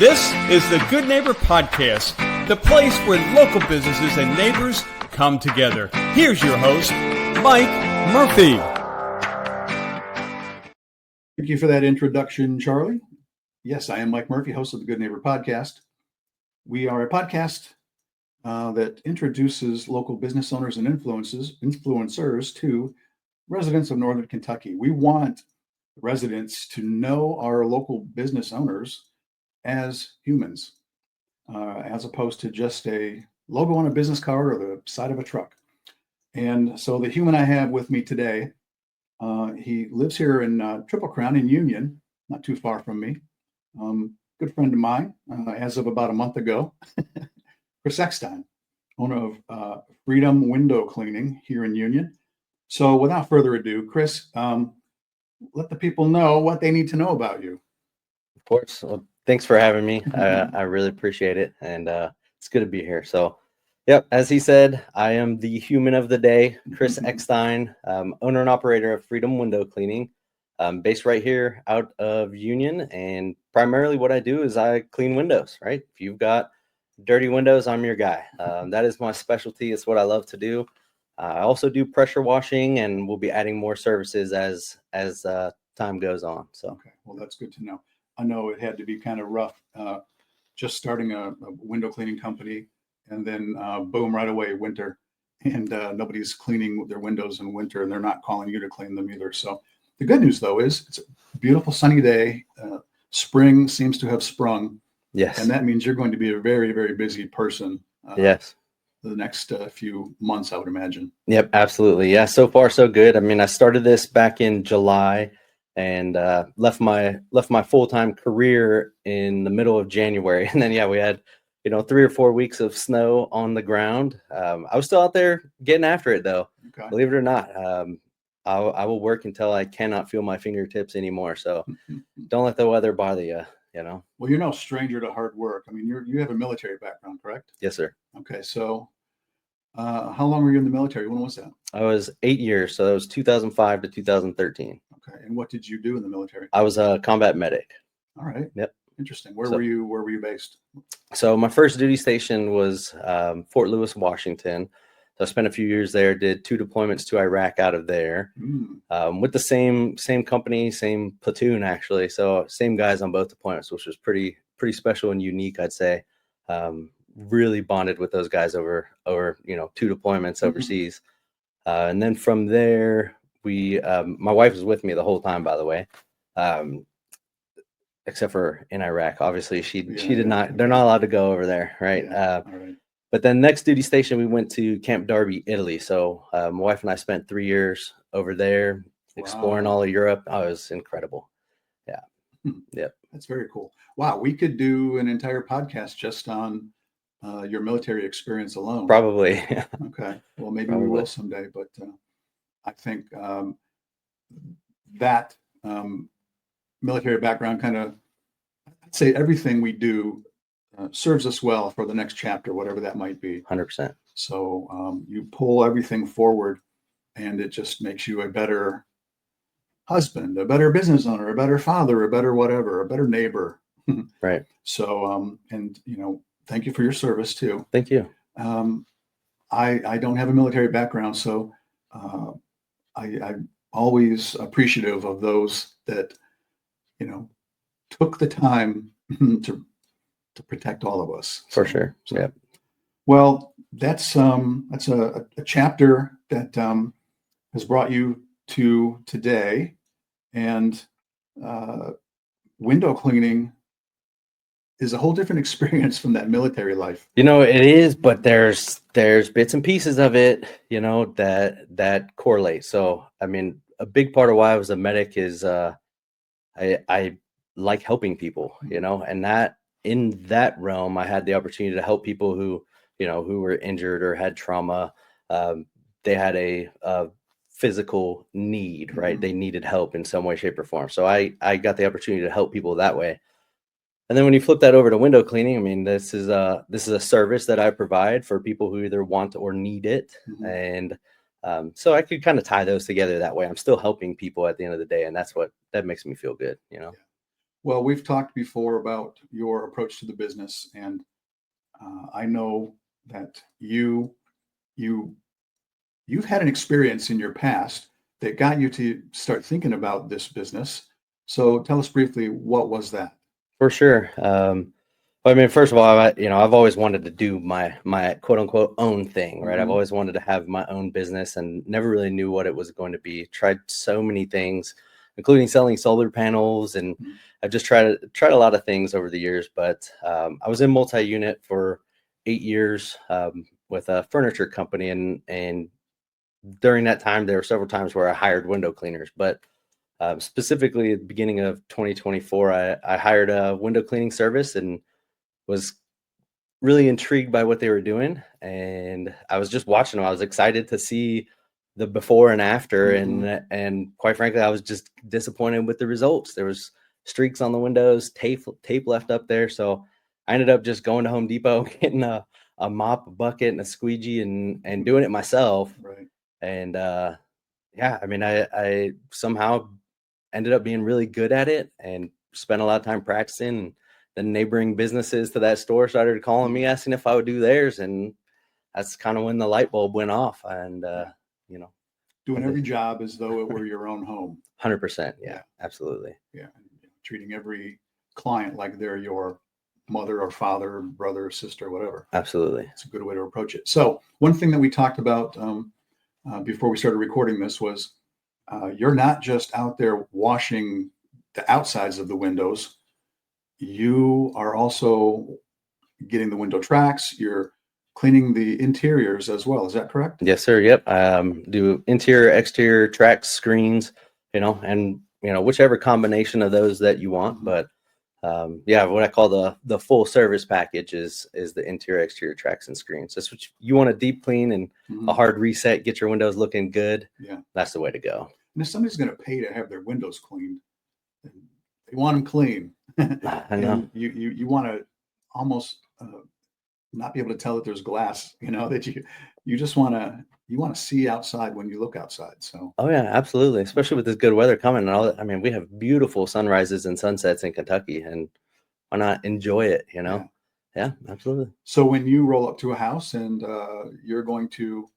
This is the Good Neighbor Podcast, the place where local businesses and neighbors come together. Here's your host, Mike Murphy. Thank you for that introduction, Charlie. Yes, I am Mike Murphy, host of the Good Neighbor Podcast. We are a podcast that introduces local business owners and influencers to residents of Northern Kentucky. We want residents to know our local business owners as humans, as opposed to just a logo on a business card or the side of a truck. And so the human I have with me today, he lives here in Triple Crown in Union, not too far from me. Good friend of mine, as of about a month ago, Chris Eckstein, owner of Freedom Window Cleaning here in Union. So without further ado, Chris, let the people know what they need to know about you. Of course. Well, thanks for having me. I really appreciate it. And it's good to be here. So, yep, as he said, I am the human of the day, Chris Eckstein, owner and operator of Freedom Window Cleaning, based right here out of Union. And primarily what I do is I clean windows, right? If you've got dirty windows, I'm your guy. That is my specialty. It's what I love to do. I also do pressure washing, and we'll be adding more services as time goes on. So, okay, well, that's good to know. I know it had to be kind of rough, just starting a window cleaning company, and then boom, right away, winter, and nobody's cleaning their windows in winter, and they're not calling you to clean them either. So the good news, though, is it's a beautiful sunny day. Spring seems to have sprung. Yes, and that means you're going to be a very, very busy person. Yes. The next few months, I would imagine. Yep, absolutely. Yeah, so far so good. I mean, I started this back in July and left my full-time career in the middle of January, and then we had 3 or 4 weeks of snow on the ground. I was still out there getting after it, though. Okay. Believe it or not. I will work until I cannot feel my fingertips anymore. So don't let the weather bother you. Well, you're no stranger to hard work. I mean, you have a military background, correct? Yes, sir. Okay, so how long were you in the military? When was that? I was 8 years, so that was 2005 to 2013. Okay, and what did you do in the military? I was a combat medic. All right. Yep. Interesting. Where were you based? So my first duty station was Fort Lewis, Washington. So I spent a few years there, did 2 deployments to Iraq out of there, with the same company, same platoon, actually. So same guys on both deployments, which was pretty special and unique, I'd say. Really bonded with those guys over 2 deployments overseas. And then from there, my wife was with me the whole time, by the way, except for in Iraq. Obviously, she did not. They're not allowed to go over there, right? All right. But then next duty station, we went to Camp Darby, Italy. So my wife and I spent 3 years over there exploring all of Europe. Oh, it was incredible. Yeah. Yep. That's very cool. Wow. We could do an entire podcast just on your military experience alone. Probably. Okay. Well, maybe we will someday, but I think that military background kind of, I'd say everything we do serves us well for the next chapter, whatever that might be. 100%. So you pull everything forward, and it just makes you a better husband, a better business owner, a better father, a better whatever, a better neighbor. Right. So, and thank you for your service too. Thank you. I don't have a military background, so I'm always appreciative of those that took the time to protect all of us. For sure. So, yep. Well, that's a chapter that has brought you to today, and window cleaning is a whole different experience from that military life. It is, but there's bits and pieces of it, that correlate. So, I mean, a big part of why I was a medic is I like helping people, and that in that realm, I had the opportunity to help people who were injured or had trauma. They had a physical need, right? They needed help in some way, shape, or form. So I got the opportunity to help people that way. And then when you flip that over to window cleaning, I mean, this is a service that I provide for people who either want or need it. And so I could kind of tie those together that way. I'm still helping people at the end of the day, and that makes me feel good, Yeah. Well, we've talked before about your approach to the business, and I know that you you've had an experience in your past that got you to start thinking about this business. So tell us briefly, what was that? For sure. I mean, first of all, I've always wanted to do my quote unquote own thing, right? I've Mhm. always wanted to have my own business and never really knew what it was going to be. Tried so many things, including selling solar panels, and Mhm. I've just tried a lot of things over the years. But I was in multi-unit for 8 years with a furniture company, and during that time, there were several times where I hired window cleaners, but specifically at the beginning of 2024, I hired a window cleaning service and was really intrigued by what they were doing. And I was just watching them. I was excited to see the before and after. Mhm. And quite frankly, I was just disappointed with the results. There was streaks on the windows, tape left up there. So I ended up just going to Home Depot, getting a mop, a bucket, and a squeegee, and doing it myself. Right. And yeah, I mean, I somehow ended up being really good at it and spent a lot of time practicing. The neighboring businesses to that store started calling me, asking if I would do theirs, and that's kind of when the light bulb went off. And Yeah. you know, Doing every job as though it were your own home. 100%, yeah, Yeah. absolutely, Yeah. Treating every client like they're your mother or father, brother, sister, whatever. absolutely. It's a good way to approach it. So one thing that we talked about before we started recording this was you're not just out there washing the outsides of the windows. You are also getting the window tracks. You're cleaning the interiors as well. Is that correct? Yes, sir. Yep. Do interior, exterior tracks, screens, and whichever combination of those that you want. Mhm. But yeah, what I call the full service package is the interior, exterior tracks and screens. That's what you want, a deep clean and a Mhm. hard reset, get your windows looking good. Yeah. That's the way to go. And if somebody's going to pay to have their windows cleaned, then they want them clean, I know. and you want to almost not be able to tell that there's glass. That you just want to see outside when you look outside. So Oh yeah, absolutely. Especially with this good weather coming and all that. I mean, we have beautiful sunrises and sunsets in Kentucky, and why not enjoy it, yeah. Yeah, absolutely. So when you roll up to a house and you're going to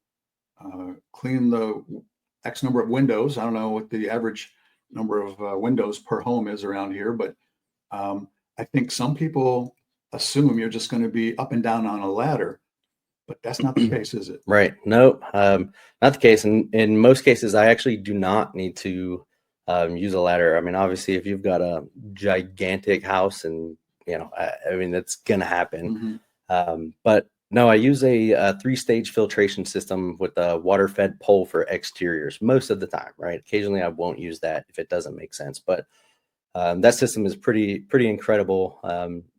clean the X number of windows, I don't know what the average number of windows per home is around here, but I think some people assume you're just going to be up and down on a ladder, but that's not the case, is it? Right. Nope. Not the case. In most cases, I actually do not need to use a ladder. I mean, obviously, if you've got a gigantic house and, I mean, that's going to happen. Mhm. But no, I use a three-stage filtration system with a water-fed pole for exteriors most of the time, right? Occasionally, I won't use that if it doesn't make sense. But that system is pretty incredible.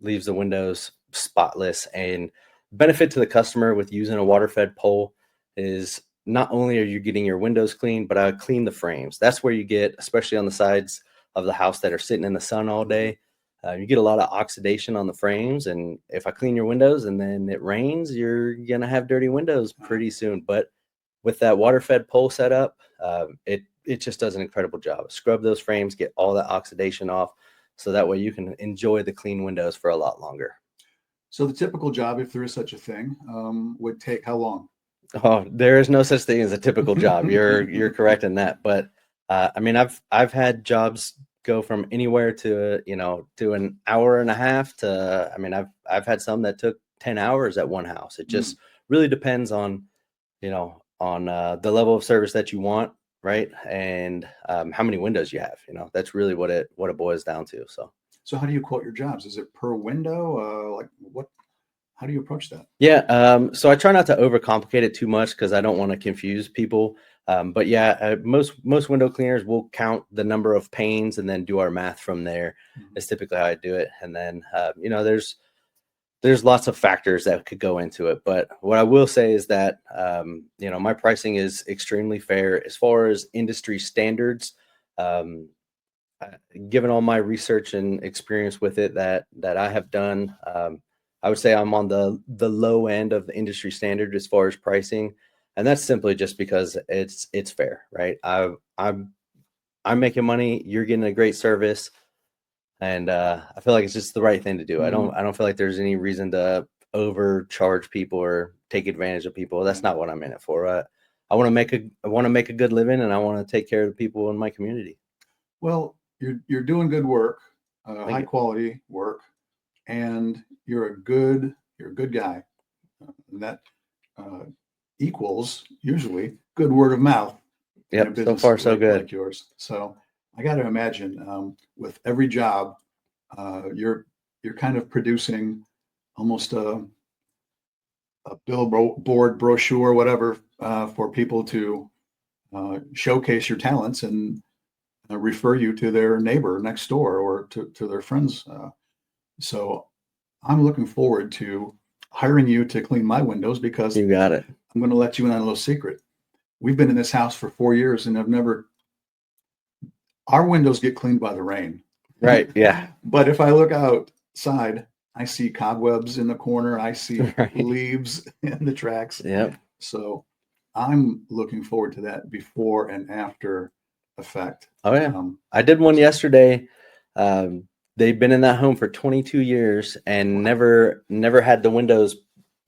Leaves the windows spotless, and benefit to the customer with using a water-fed pole is not only are you getting your windows clean, but I clean the frames. That's where you get, especially on the sides of the house that are sitting in the sun all day. You get a lot of oxidation on the frames, and if I clean your windows and then it rains, you're gonna have dirty windows pretty soon. But with that water-fed pole setup, it just does an incredible job. Scrub those frames, get all that oxidation off, so that way you can enjoy the clean windows for a lot longer. So the typical job, if there is such a thing, would take how long? Oh, there is no such thing as a typical job. You're correct in that. But I mean, I've had jobs go from anywhere to to an hour and a half to, I mean, I've had some that took 10 hours at one house. It Mm. just really depends on the level of service that you want, right? And how many windows you have. That's really what it boils down to. So So how do you quote your jobs? Is it per window? Like what? How do you approach that? yeah, so I try not to overcomplicate it too much because I don't want to confuse people. But yeah, most window cleaners will count the number of panes and then do our math from there. Mhm. Is typically how I do it. And then there's lots of factors that could go into it. But what I will say is that my pricing is extremely fair as far as industry standards. Um, Given all my research and experience with it that I have done, I would say I'm on the low end of the industry standard as far as pricing, and that's simply just because it's fair, right? I'm making money, you're getting a great service. And I feel like it's just the right thing to do. Mhm. I don't feel like there's any reason to overcharge people or take advantage of people. That's not what I'm in it for. I want to make a good living, and I want to take care of the people in my community. Well, you're doing good work, Thank high you. quality work, and you're a good guy. And that uh, equals usually good word of mouth in a Yep. So business far, so good. like yours. So I got to imagine with every job, you're kind of producing almost a billboard brochure, whatever, for people to showcase your talents and refer you to their neighbor next door or to their friends. So I'm looking forward to hiring you to clean my windows because You got it. I'm going to let you in on a little secret. We've been in this house for 4 years and our windows get cleaned by the rain. Right. Yeah. But if I look outside, I see cobwebs in the corner. I see Right. leaves in the tracks. Yep. So I'm looking forward to that before and after effect. Oh yeah. I did one yesterday. They've been in that home for 22 years and never had the windows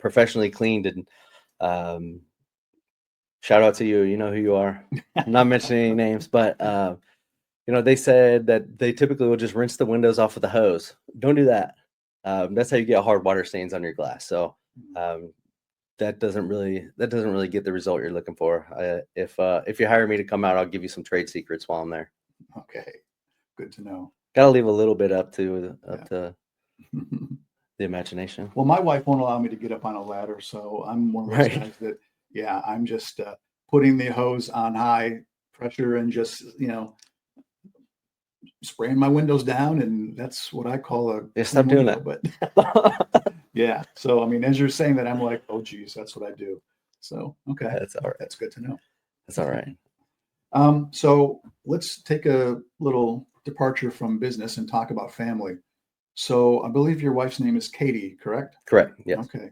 professionally cleaned. And shout out to you. You know who you are. I'm not mentioning any names, but they said that they typically will just rinse the windows off with a hose. Don't do that. That's how you get hard water stains on your glass. So that doesn't really get the result you're looking for. If you hire me to come out, I'll give you some trade secrets while I'm there. Okay, good to know. Got to leave a little bit up to the imagination. Well, my wife won't allow me to get up on a ladder, so I'm one of those guys that, yeah, I'm just putting the hose on high pressure and just, spraying my windows down, and that's what I call a stop doing that. But yeah, so I mean, as you're saying that, I'm like, oh geez, that's what I do. So okay, That's all right. That's good to know. That's all right. So let's take a little departure from business and talk about family. So I believe your wife's name is Katie, correct? Correct. Yes. Okay.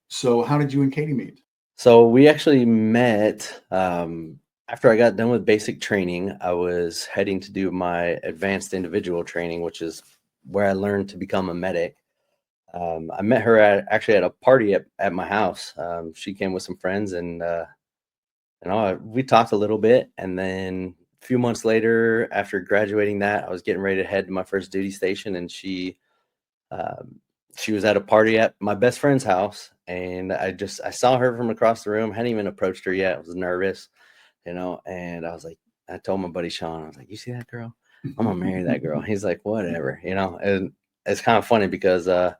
So how did you and Katie meet? So we actually met after I got done with basic training. I was heading to do my advanced individual training, which is where I learned to become a medic. I met her actually at a party at my house. She came with some friends, and we talked a little bit. And then a few months later, after graduating that, I was getting ready to head to my first duty station, and she was at a party at my best friend's house, and I saw her from across the room. Hadn't even approached her yet. I was nervous, and I told my buddy Sean, I was like, "You see that girl? I'm gonna marry that girl." He's like, "Whatever," and it's kind of funny because I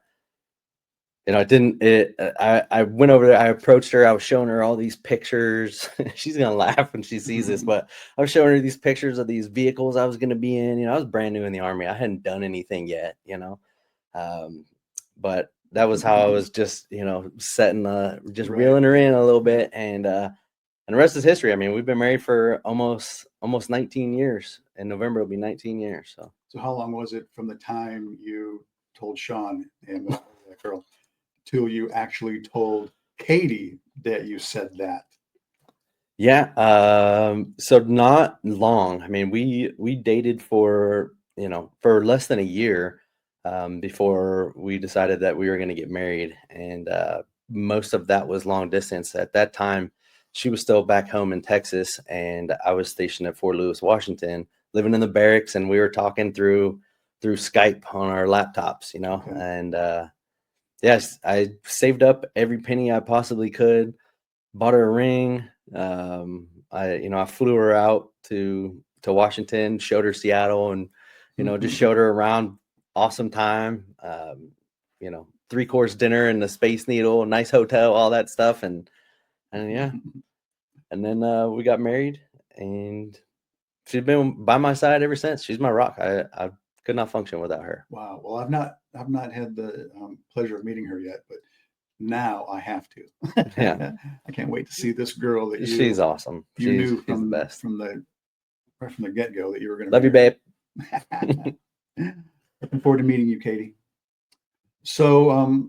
went over there, I approached her, I was showing her all these pictures. She's gonna laugh when she sees this, but I was showing her these pictures of these vehicles I was gonna be in. I was brand new in the Army. I hadn't done anything yet, but that was how I was just, setting reeling her in a little bit, and the rest is history. I mean, we've been married for almost 19 years. In November, it'll be 19 years. So how long was it from the time you told Sean and that girl till you actually told Katie that you said that? Yeah. So not long. I mean, we dated for less than a year before we decided that we were going to get married. And most of that was long distance. At that time, she was still back home in Texas, and I was stationed at Fort Lewis, Washington, living in the barracks, and we were talking through Skype on our laptops, Okay. and yes, I saved up every penny I possibly could, bought her a ring. I flew her out to Washington, showed her Seattle, and just showed her around. Awesome time. 3-course dinner and the Space Needle, nice hotel, all that stuff, and yeah, and then we got married, and she's been by my side ever since. She's my rock. I could not function without her. Wow. Well, I've not had the pleasure of meeting her yet, but now I have to. Yeah. I can't wait to see this girl that She's awesome. You knew she's the best. from the get-go that you were going to Love you, babe. Looking forward to meeting you, Katie. So,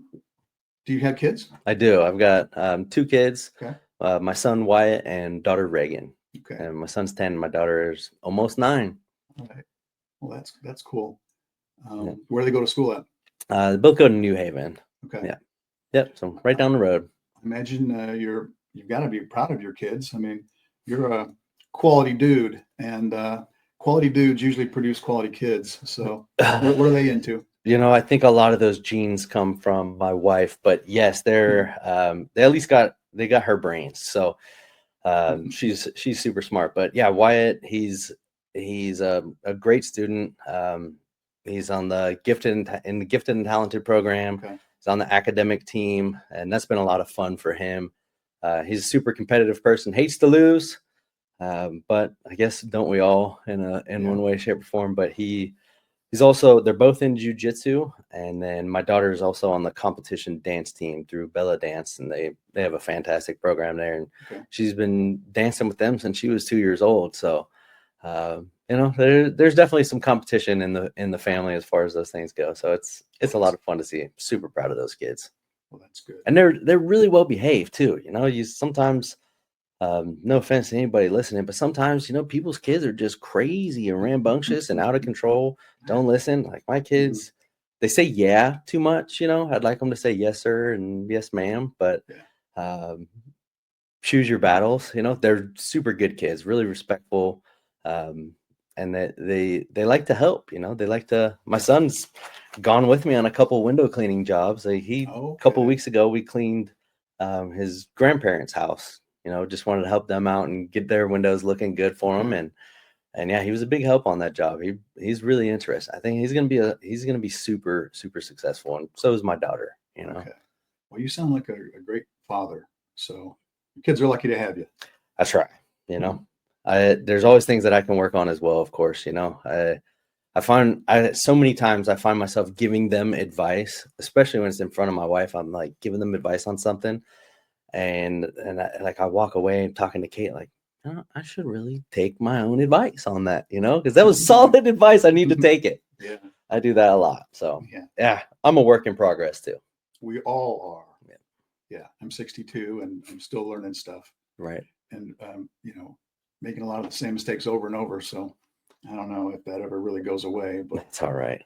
do you have kids? I do. I've got 2 kids. Okay. My son Wyatt and daughter Reagan. Okay. And my son's 10. My daughter is almost 9. All right. Well, that's cool. Where do they go to school at? They both go to New Haven. Okay. Yeah. Yep. So right down the road. Imagine you've got to be proud of your kids. I mean, you're a quality dude, and quality dudes usually produce quality kids. So what are they into? I think a lot of those genes come from my wife, but yes, they at least got her brains. So she's super smart. But yeah, Wyatt, he's a great student. He's on the gifted and talented program. Okay. He's on the academic team, and that's been a lot of fun for him. He's a super competitive person, hates to lose, but I guess don't we all in one way, shape, or form. But they're both in jiu-jitsu, and then my daughter is also on the competition dance team through Bella Dance, and they have a fantastic program there, and she's been dancing with them since she was 2 years old. So there's definitely some competition in the family as far as those things go. So it's a lot of fun to see. Super proud of those kids. Well, that's good. And they're really well behaved too. You sometimes, no offense to anybody listening, but sometimes, people's kids are just crazy and rambunctious and out of control. Don't listen. Like my kids, they say yeah too much. I'd like them to say yes, sir, and yes, ma'am. But choose your battles. They're super good kids, really respectful, and they like to help. They like to. My son's gone with me on a couple window cleaning jobs. A couple weeks ago, we cleaned his grandparents' house. Just wanted to help them out and get their windows looking good for them. And yeah, he was a big help on that job. He's really interested. I think he's gonna be super, super successful, and so is my daughter. Okay. Well, you sound like a great father. So your kids are lucky to have you. That's right. There's always things that I can work on as well. Of course, I find so many times I find myself giving them advice, especially when it's in front of my wife. I'm like giving them advice on something. And I walk away and talking to Kate, like, I should really take my own advice on that, because that was solid advice. I need to take it. Yeah. I do that a lot. So yeah, I'm a work in progress too. We all are. Yeah. I'm 62 and I'm still learning stuff. Right. And, making a lot of the same mistakes over and over. So I don't know if that ever really goes away, but it's all right.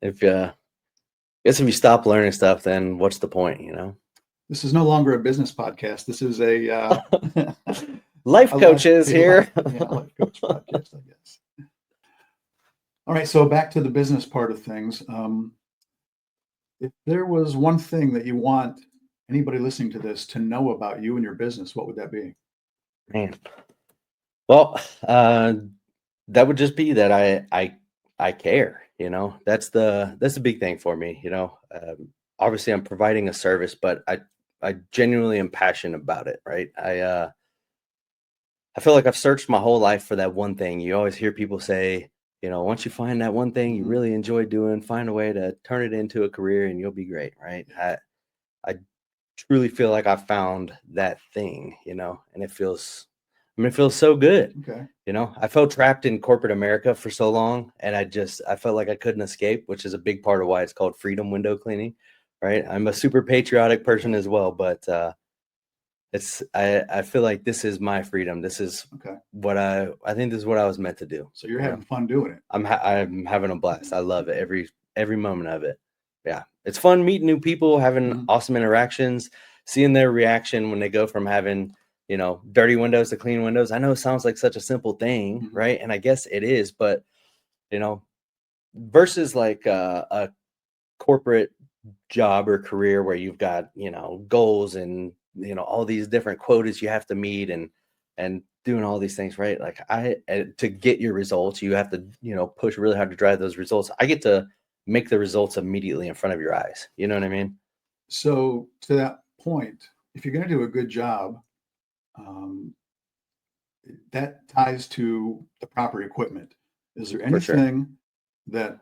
If you stop learning stuff, then what's the point, This is no longer a business podcast. This is a life coaches here. Life coach podcast, I guess. All right, so back to the business part of things. If there was one thing that you want anybody listening to this to know about you and your business, what would that be? Man, well, that would just be that I care. That's the big thing for me. Obviously, I'm providing a service, but I genuinely am passionate about it, right? I feel like I've searched my whole life for that one thing. You always hear people say, once you find that one thing you really enjoy doing, find a way to turn it into a career and you'll be great, right? I truly feel like I found that thing, and it feels so good. Okay. I felt trapped in corporate America for so long, and I felt like I couldn't escape, which is a big part of why it's called freedom window cleaning. Right. I'm a super patriotic person as well, but I feel like this is my freedom. This is what I think this is what I was meant to do. So you're having fun doing it. I'm having a blast. I love it. Every moment of it. Yeah. It's fun meeting new people, having awesome interactions, seeing their reaction when they go from having, dirty windows to clean windows. I know it sounds like such a simple thing, right? And I guess it is, but versus like a corporate job or career where you've got goals and all these different quotas you have to meet and doing all these things, right? Like to get your results, you have to push really hard to drive those results. I get to make the results immediately in front of your eyes. You know what I mean? So to that point, if you're going to do a good job, that ties to the proper equipment. Is there anything that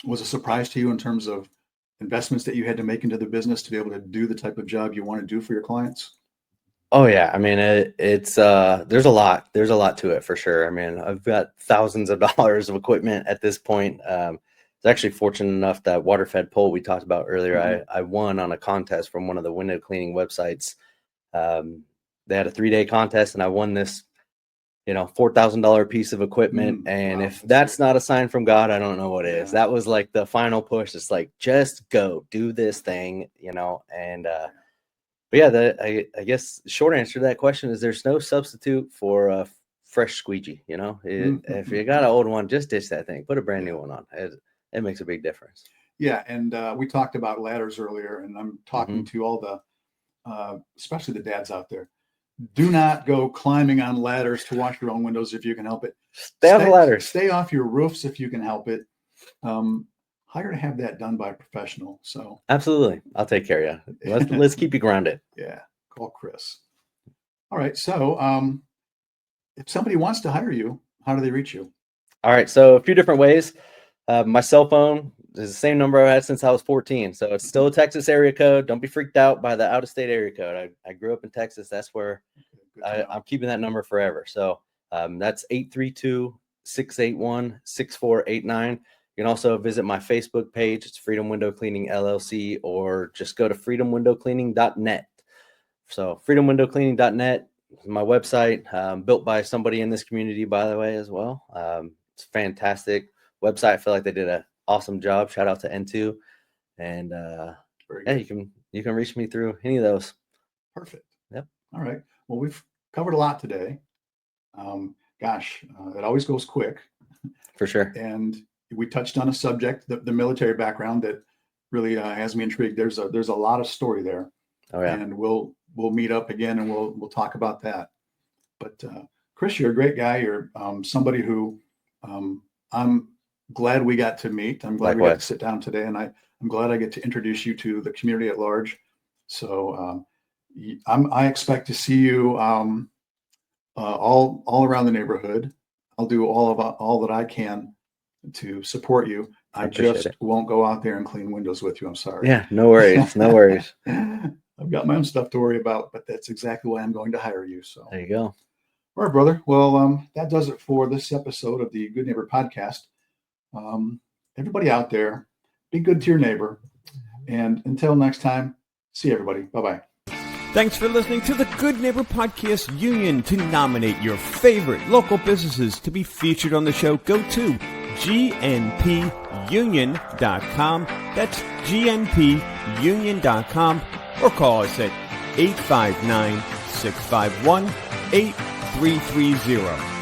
was a surprise to you in terms of investments that you had to make into the business to be able to do the type of job you want to do for your clients? Oh yeah. I mean, it's there's a lot to it for sure. I mean, I've got thousands of dollars of equipment at this point. I was actually fortunate enough that water-fed pole we talked about earlier, I won on a contest from one of the window cleaning websites. They had a 3-day contest and I won this, $4,000 piece of equipment. And wow, if that's not a sign from God, I don't know what is. Yeah. That was like the final push. It's like, just go do this thing, and, but yeah, I guess the short answer to that question is there's no substitute for a fresh squeegee. If you got an old one, just ditch that thing, put a brand new one on. It makes a big difference. Yeah. And we talked about ladders earlier, and I'm talking to all the, especially the dads out there. Do not go climbing on ladders to wash your own windows if you can help it. Stay off the ladders. Stay off your roofs if you can help it. Hire to have that done by a professional. So absolutely, I'll take care of you. Let's keep you grounded. Yeah, call Chris. All right. So if somebody wants to hire you, how do they reach you? All right. So a few different ways. My cell phone is the same number I've had since I was 14. So it's still a Texas area code. Don't be freaked out by the out-of-state area code. I grew up in Texas. That's where I'm keeping that number forever. So that's 832-681-6489. You can also visit my Facebook page. It's Freedom Window Cleaning LLC, or just go to freedomwindowcleaning.net. So freedomwindowcleaning.net is my website, built by somebody in this community, by the way, as well. It's fantastic website. I feel like they did an awesome job. Shout out to N2. And yeah, you can reach me through any of those. Perfect. Yep. All right. Well, we've covered a lot today. It always goes quick. For sure. And we touched on a subject, the military background, that really has me intrigued. There's a lot of story there. Oh yeah. And we'll meet up again and we'll talk about that. But Chris, you're a great guy. You're somebody who I'm glad we got to meet. I'm glad we got to sit down today, and I'm glad I get to introduce you to the community at large. So I expect to see you all around the neighborhood. I'll do all that I can to support you. I just won't go out there and clean windows with you. I'm sorry. Yeah, no worries. No worries. I've got my own stuff to worry about, but that's exactly why I'm going to hire you. So there you go. All right, brother. Well, that does it for this episode of the Good Neighbor Podcast. Everybody out there, be good to your neighbor. And until next time, see everybody. Bye-bye. Thanks for listening to the Good Neighbor Podcast Union. To nominate your favorite local businesses to be featured on the show, go to gnpunion.com. That's gnpunion.com, or call us at 859-651-8330.